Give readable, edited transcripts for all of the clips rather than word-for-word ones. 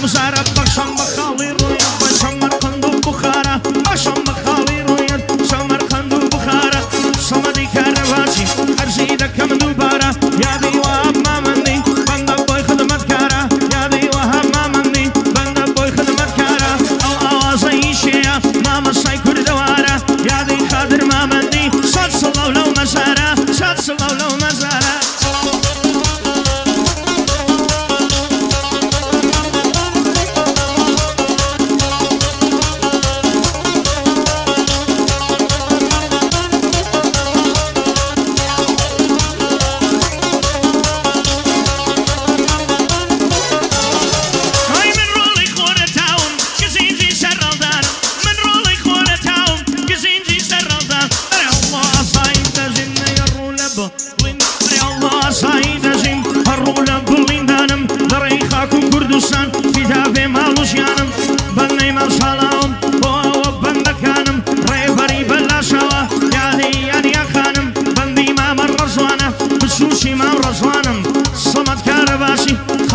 شمزارة بخشم بخالي رويت بشمر قندو بخارة بشم بخالي رويت شمر قندو بخارة صمدي كارباشي أرزي دكم دوبارة يا دي وهب ما مني بند بوي خدمت كارة يا دي وهب ما مني بند بوي خدمت كارة أو أوازي شيا ما مصاي كردوارة يا دي خادر ما مني صد صلو لو مزارة صد صلو لو مزارة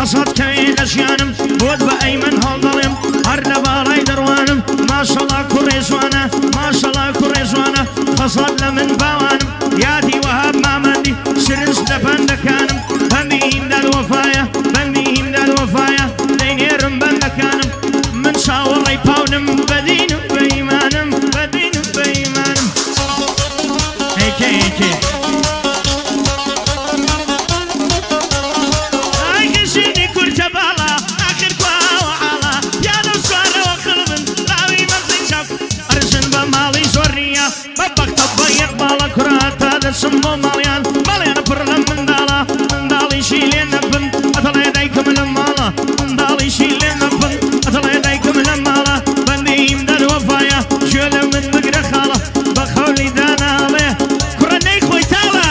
خصت كاين أشيانم بود بأيمن هالظلم هرد بالاي دروانم ما شاء الله كريزوانا ما شاء الله كريزوانا خصت لمن باوانم يادي وهاب ما مندي سرنس دبندكانم بنديهم دا الوفايا بنديهم دا الوفايا دينيرم بندكانم من شاوري باونم بدينم بإيمانم بدينم بإيمانم هيك هيك سمو ماليان ماليان برلم من دالا من دالي شيلين نبن أطلع دايكم للمالا من دالي شيلين نبن أطلع دايكم للمالا بنديم دا الوفايا جولة من مقرى خالة بخولي دانا عليه كرني خوي تالا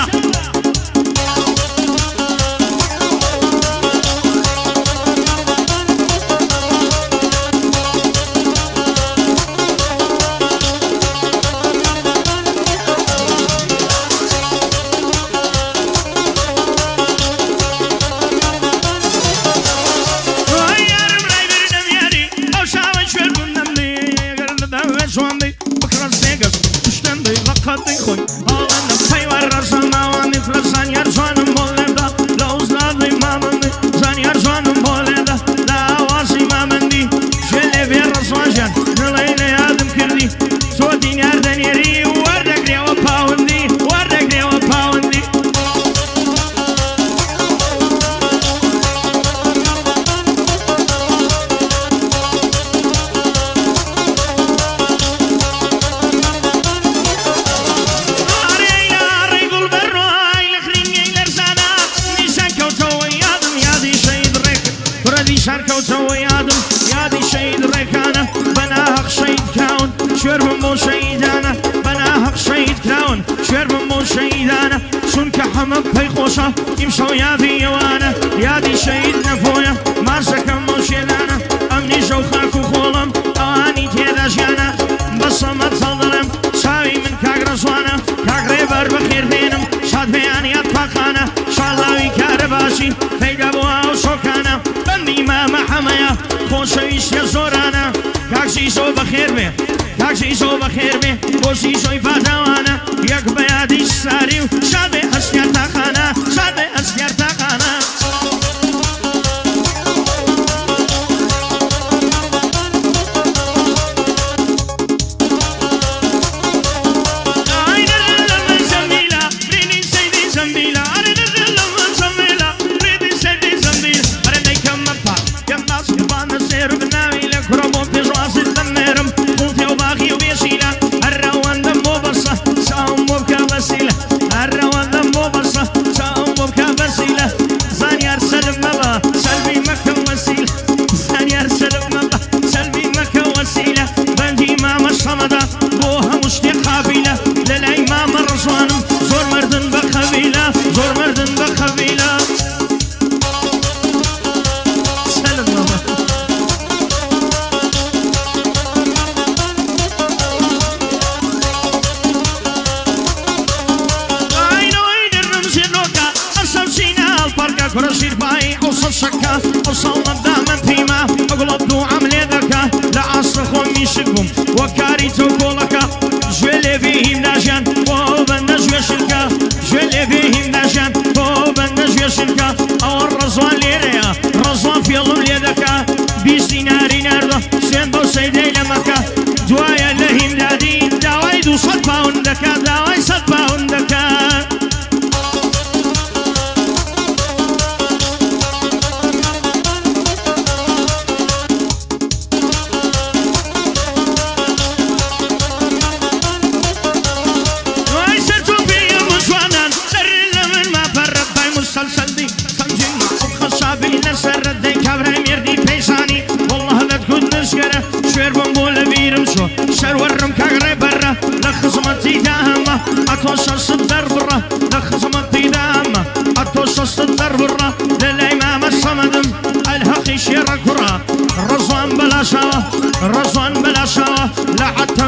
يمشوا يا ذي وانا يا ذي شهيد نفويا ما سكن موشيلانا امني جوخاك وخولم اواني تيدا جانا بصمت صدرم ساوي من كاك رسوانا كاك ريبر بخير بينم شاد بياني اتفاقانا شالاوي كارباشي فيدا بوا وشوكانا بندي ما محميا خوشويش يا زورانا كاك زيزو بخير بي كاك زيزو بخير بي وزيزو يبادوانا يك بيادي ساريو شاد بي اسيار تاقانا شاد بي اسيار تاقانا كرسي الباي أوصل شكا أوصل ندامة فيما أقول وكاري توكولكا جولي بهم ناجان وبن جوشنكا جولي بهم ناجان وبن جوشنكا او الرزوان ليريا رزوان في الله ليدكا بيستي ناري نارده سندو سيدي لمكا دوايا لهم دادين دواي دو صد باوندكا دواي صد باوندكا شرورم كغري برا لخصمتي دامة أتوصل الدر برا لخصمتي دامة أتوصل الدر برا للإمام الصمدم الهقي شير كرة رزوان بلا شوا رزوان بلا شوا لا حتى